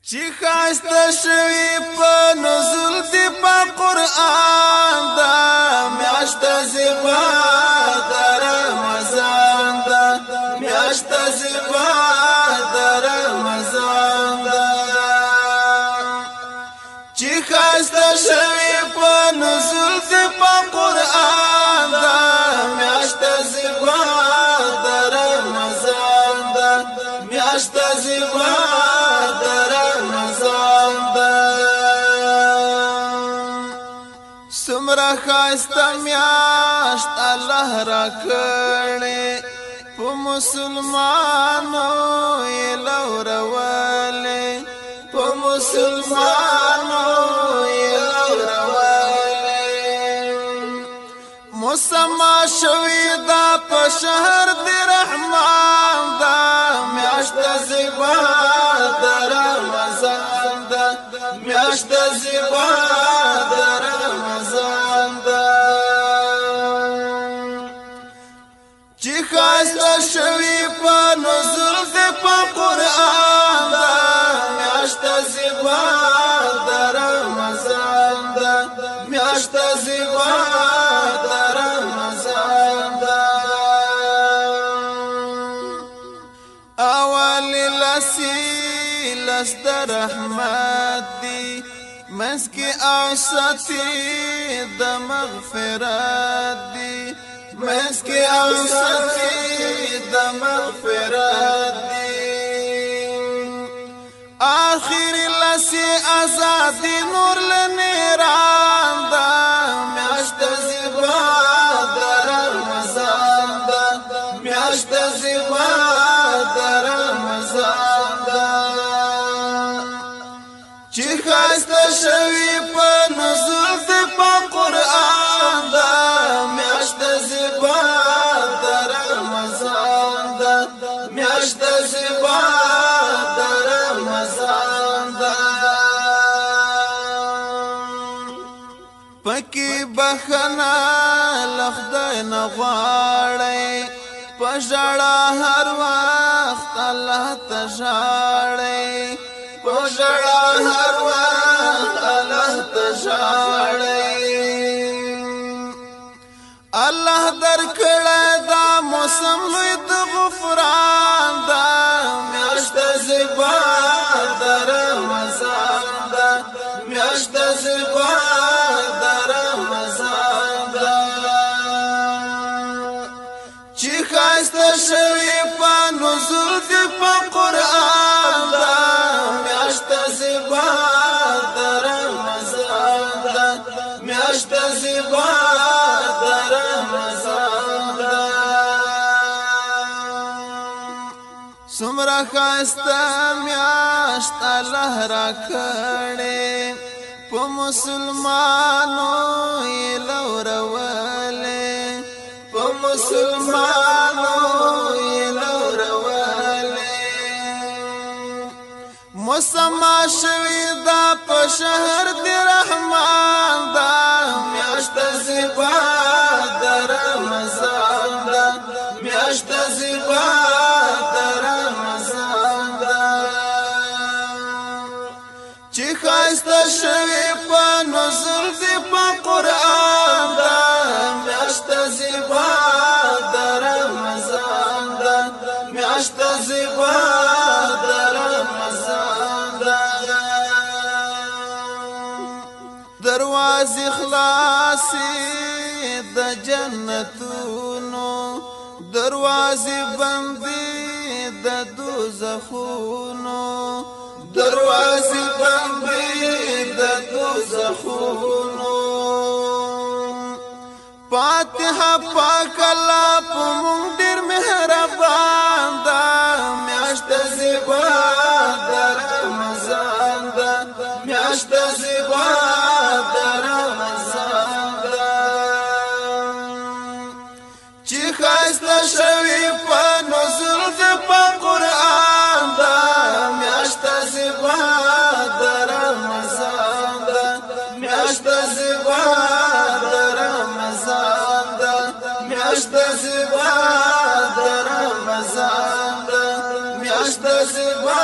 چې خاسته شوی په نزول دی په قرآن دا میاشت زیبا د رمضان دا میاشت زیبا د رمضان دا چې خاسته شوی په نزول دی په قرآن دا میاشت زیبا د رمضان دا میاشت زیبا سمرا خاسته میاشت الله را کړې په مسلمانو یې لورولې په مسلمانو یې لورولې مسما شوی دا په شهر دی رحمان دا میاشت زیبا د رمضان دا میاشت زیبا د خاسته شوی په نزول دی په قرآن دا میاشت زیبا د رمضان دا میاشت زیبا د رمضان دا اول لس د رحمت دی مسکی اوسطی د مغفرت دی مسکی اوسطی د مغفرت دی آخر لسی ازادی نور لنیران دا میاشت زیبا د رمضان دا میاشت زیبا د رمضان دا چې خاسته شوی په نزول دی په قرآن دا میاشت زیبا د رمضان دا میاشت زیبا د رمضان دا پکې بخنا لخدای نه غواړي په ژړا هر وخت الله ته ژاړي په ژړا هر وخت الله ته ژاړي الله درکړه دا موسم لوی د غفران دا میاشت زیبا د رمضان دا میاشت زیبا د رمضان دا چې خاسته شوی په نزول دی په قرآن دا میاشت زیبا د رمضان دا میاشت زیبا سمرا خاسته میاشت الله را کړې په مسلمانو یې لورولې په مسلمانو یې لورولې مسما شوی دا په شهر دی رحمان دا میاشت زیبا د رمضان دا میاشت زیبا چې خاسته شوی په نزول دی په قرآن دا میاشت زیبا د رمضان دا میاشت زیبا د رمضان دا دروازې خلاصې د جنتونو دروازې بندې د دوزخونو دروازې بندې د دوزخونو فاتحه پاک الله په مونږ ډېر مهربان دا میاشت زیبا د رمضان دا میاشت زیبا د رمضان دا چې خاسته شوی په نزول دی په قرآن دا میاشت زیبا د رمضان دا میاشت زیبا د رمضان دا میاشت زیبا د رمضان دا میاشت زیبا